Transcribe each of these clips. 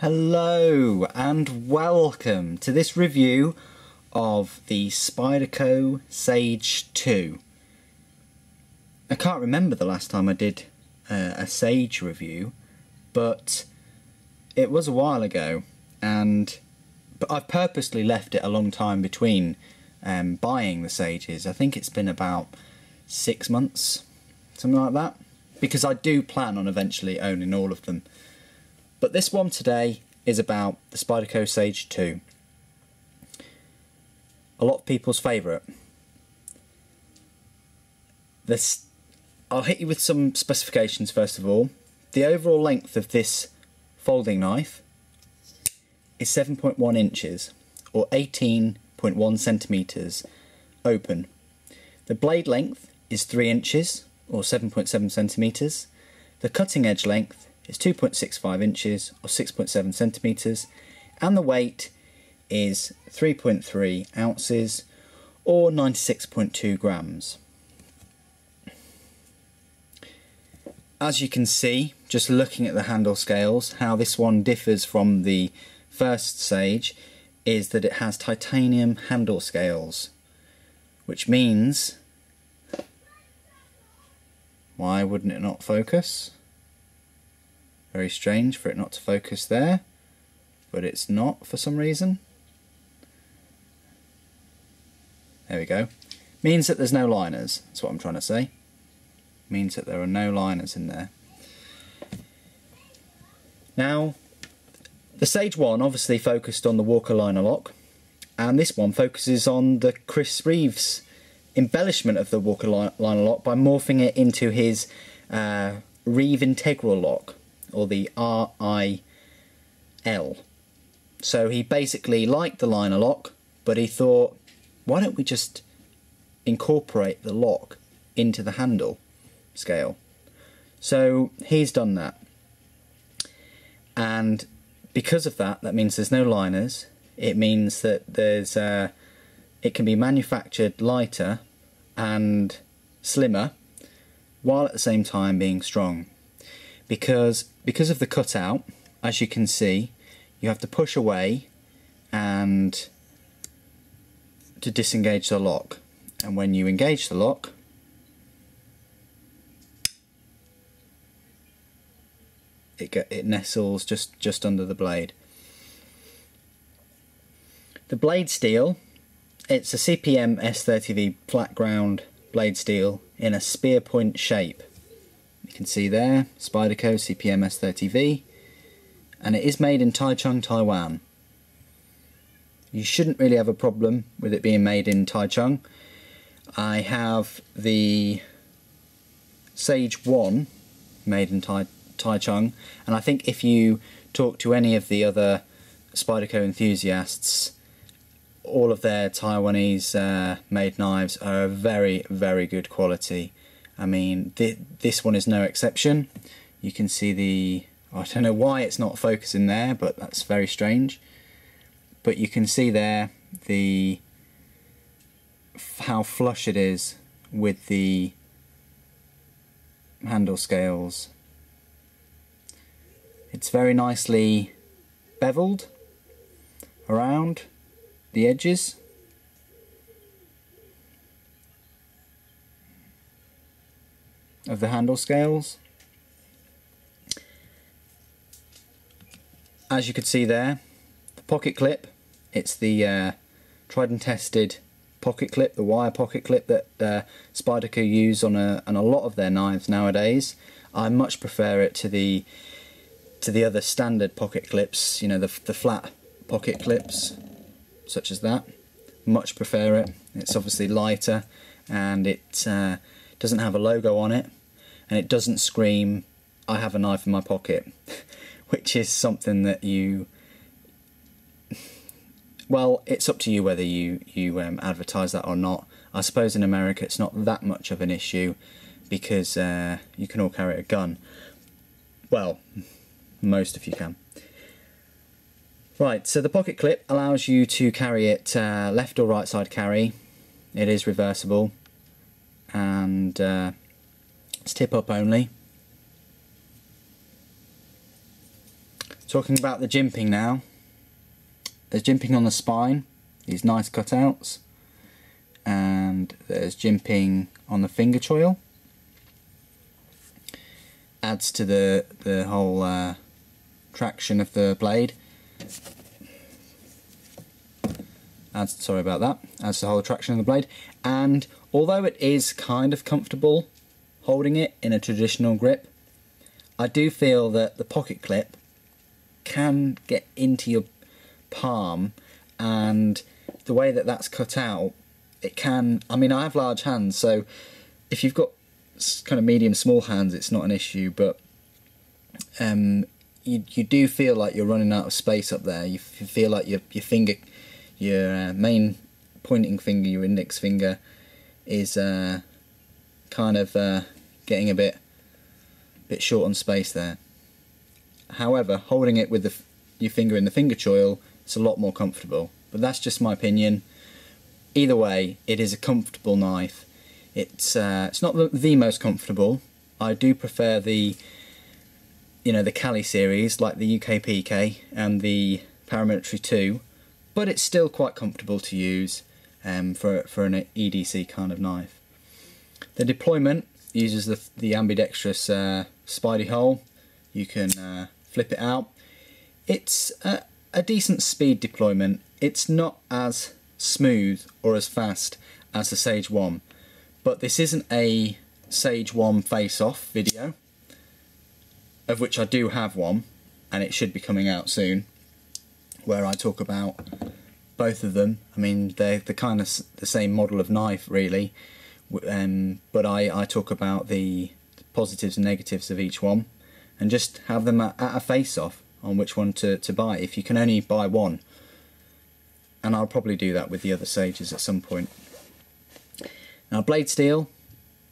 Hello and welcome to this review of the Spyderco Sage 2. I can't remember the last time I did a Sage review, but it was a while ago, but I've purposely left it a long time between buying the Sages. I think it's been about 6 months, something like that, because I do plan on eventually owning all of them. But this one today is about the Spyderco Sage 2. A lot of people's favourite. I'll hit you with some specifications first of all. The overall length of this folding knife is 7.1 inches or 18.1 centimetres open. The blade length is 3 inches or 7.7 centimetres. The cutting edge length is 2.65 inches or 6.7 centimetres, and the weight is 3.3 ounces or 96.2 grams. As you can see, just looking at the handle scales, how this one differs from the first Sage is that it has titanium handle scales, which means, why wouldn't it not focus? Very strange for it not to focus there, but it's not for some reason. There we go. Means that there's no liners, that's what I'm trying to say. Means that there are no liners in there. Now, the Sage 1 obviously focused on the Walker liner lock, and this one focuses on the Chris Reeves embellishment of the Walker liner lock by morphing it into his Reeve integral lock, or the RIL. So he basically liked the liner lock, but he thought, why don't we just incorporate the lock into the handle scale? So he's done that, and because of that, that means there's no liners. It means that there's it can be manufactured lighter and slimmer while at the same time being strong. Because of the cutout, as you can see, you have to push away and to disengage the lock. And when you engage the lock, it nestles just under the blade. The blade steel, it's a CPM S30V flat ground blade steel in a spear point shape. You can see there, Spyderco CPM S30V, and it is made in Taichung, Taiwan. You shouldn't really have a problem with it being made in Taichung. I have the Sage 1 made in Taichung, and I think if you talk to any of the other Spyderco enthusiasts, all of their Taiwanese made knives are very, very good quality. I mean, this one is no exception. You can see I don't know why it's not focusing there, but that's very strange. But you can see there how flush it is with the handle scales. It's very nicely beveled around the edges. Of the handle scales. As you could see there, the pocket clip, it's the tried and tested pocket clip, the wire pocket clip that Spyderco use on a lot of their knives nowadays. I much prefer it to the other standard pocket clips, you know, the flat pocket clips such as that. Much prefer it. It's obviously lighter, and it doesn't have a logo on it, and it doesn't scream, I have a knife in my pocket, which is something that well, it's up to you whether you advertise that or not. I suppose in America it's not that much of an issue because you can all carry a gun. Well, most of you can. Right, so the pocket clip allows you to carry it left or right side carry. It is reversible, and it's tip up only. Talking about the jimping now, there's jimping on the spine, these nice cutouts, and there's jimping on the finger choil. Adds to the whole traction of the blade. Adds to the whole traction of the blade. And although it is kind of comfortable holding it in a traditional grip, I do feel that the pocket clip can get into your palm, and the way that that's cut out, it can, I mean, I have large hands, so if you've got kind of medium small hands it's not an issue, but you do feel like you're running out of space up there. You feel like your finger, your main pointing finger, your index finger, is kind of getting a bit short on space there. However, holding it with your finger in the finger choil, it's a lot more comfortable. But that's just my opinion. Either way, it is a comfortable knife. It's not the most comfortable. I do prefer the the Cali series, like the UK PK and the Paramilitary 2, but it's still quite comfortable to use for an EDC kind of knife. The deployment uses the ambidextrous Spidey hole. You can flip it out. It's a decent speed deployment. It's not as smooth or as fast as the Sage 1, but this isn't a Sage 1 face-off video, of which I do have one, and it should be coming out soon, where I talk about both of them. I mean, they're kind of the same model of knife, really, but I talk about the positives and negatives of each one, and just have them at a face-off on which one to buy, if you can only buy one. And I'll probably do that with the other Sages at some point. Now, blade steel,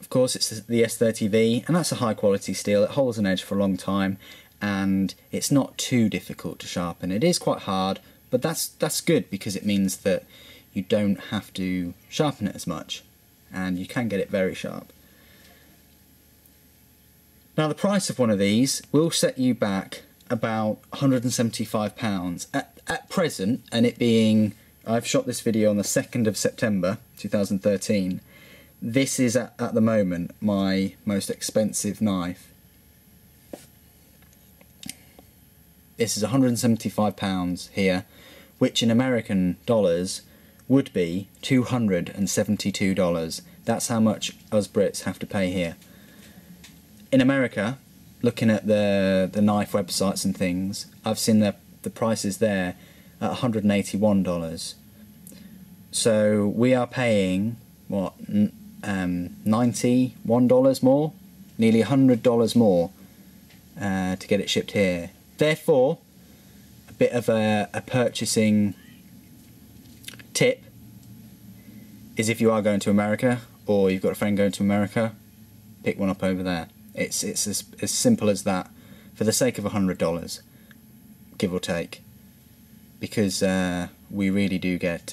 of course, it's the S30V, and that's a high quality steel. It holds an edge for a long time, and it's not too difficult to sharpen. It is quite hard, but that's good, because it means that you don't have to sharpen it as much, and you can get it very sharp. Now, the price of one of these will set you back about £175 at present, and it being, I've shot this video on the 2nd of September 2013. This is at the moment my most expensive knife. This is £175 here, which in American dollars would be $272. That's how much us Brits have to pay here. In America, looking at the knife websites and things, I've seen the prices there at $181. So we are paying, what, $91 more? Nearly $100 more to get it shipped here. Therefore, a bit of a purchasing tip is, if you are going to America, or you've got a friend going to America, pick one up over there. It's as simple as that, for the sake of $100, give or take, because we really do get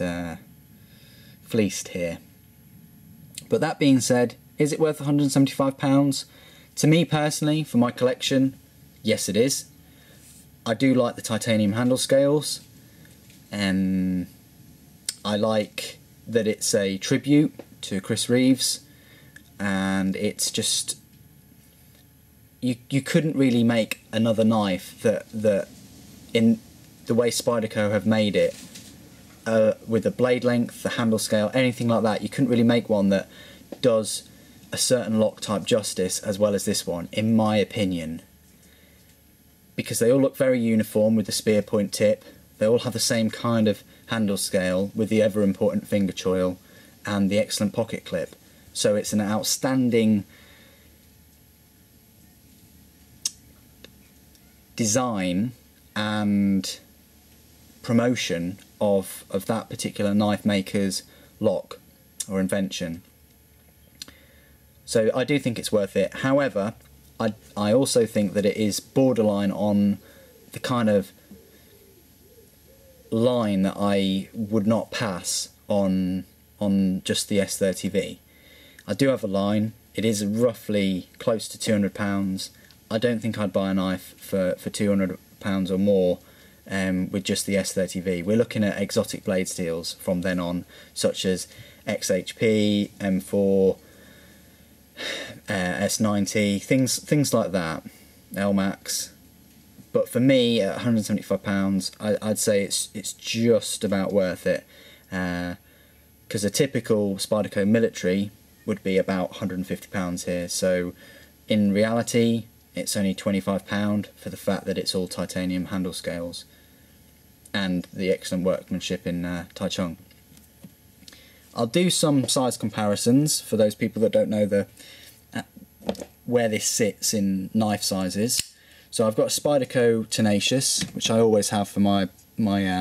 fleeced here. But that being said, is it worth £175? To me personally, for my collection, yes it is. I do like the titanium handle scales, and I like that it's a tribute to Chris Reeves, and it's just, you couldn't really make another knife that in the way Spyderco have made it, with the blade length, the handle scale, anything like that. You couldn't really make one that does a certain lock type justice as well as this one, in my opinion, because they all look very uniform with the spear point tip. They all have the same kind of handle scale with the ever important finger choil and the excellent pocket clip. So it's an outstanding design and promotion of that particular knife maker's lock or invention. So I do think it's worth it. However, I also think that it is borderline on the kind of line that I would not pass on just the S30V. I do have a line. It is roughly close to £200. I don't think I'd buy a knife for £200 £100 or more with just the S30V. We're looking at exotic blade steels from then on, such as XHP, M4, S90, things like that, LMAX. But for me, at £175, I'd say it's just about worth it, because a typical Spyderco military would be about £150 here. So in reality, it's only £25 for the fact that it's all titanium handle scales and the excellent workmanship in Taichung. I'll do some size comparisons for those people that don't know where this sits in knife sizes. So I've got a Spyderco Tenacious, which I always have for my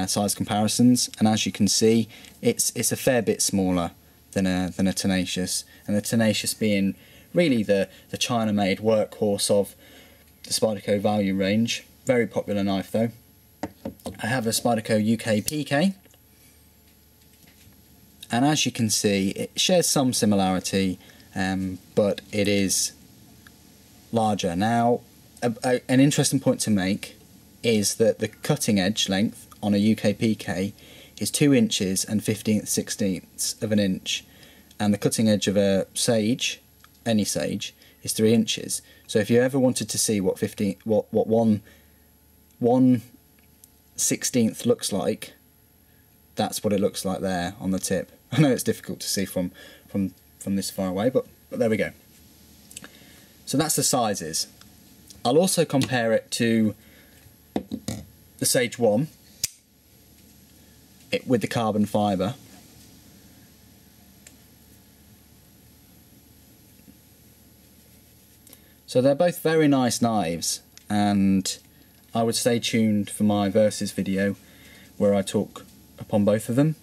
size comparisons, and as you can see, it's a fair bit smaller than a Tenacious, and the Tenacious being really the China-made workhorse of the Spyderco value range. Very popular knife though. I have a Spyderco UK PK, and as you can see, it shares some similarity, but it is larger. Now, an interesting point to make is that the cutting edge length on a UK PK is 2 inches and 15/16 of an inch, and the cutting edge of a Sage, any Sage, is 3 inches. So if you ever wanted to see what 1/16 looks like, that's what it looks like there on the tip. I know it's difficult to see from this far away, but there we go. So that's the sizes. I'll also compare it to the Sage 1 with the carbon fibre. So they're both very nice knives, and I would stay tuned for my versus video where I talk upon both of them.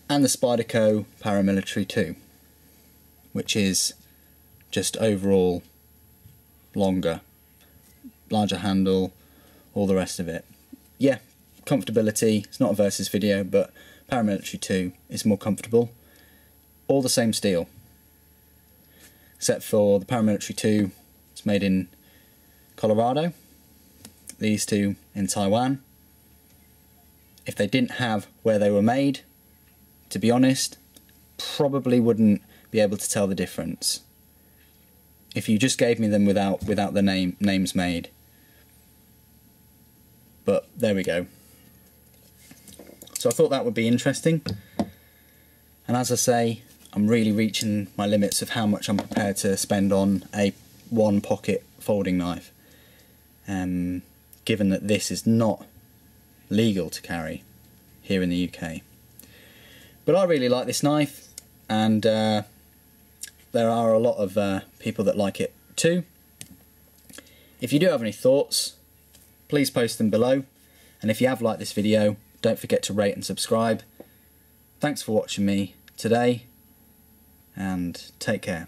And the Spyderco Paramilitary 2, which is just overall longer, larger handle, all the rest of it. Yeah, comfortability, it's not a versus video, but Paramilitary 2 is more comfortable. All the same steel, except for the Paramilitary 2, it's made in Colorado, these two in Taiwan. If they didn't have where they were made, to be honest, probably wouldn't be able to tell the difference if you just gave me them without the names made. But there we go. So I thought that would be interesting, and as I say, I'm really reaching my limits of how much I'm prepared to spend on a one pocket folding knife, given that this is not legal to carry here in the UK. But I really like this knife, and there are a lot of people that like it too. If you do have any thoughts, please post them below, and if you have liked this video, don't forget to rate and subscribe. Thanks for watching me today, and take care.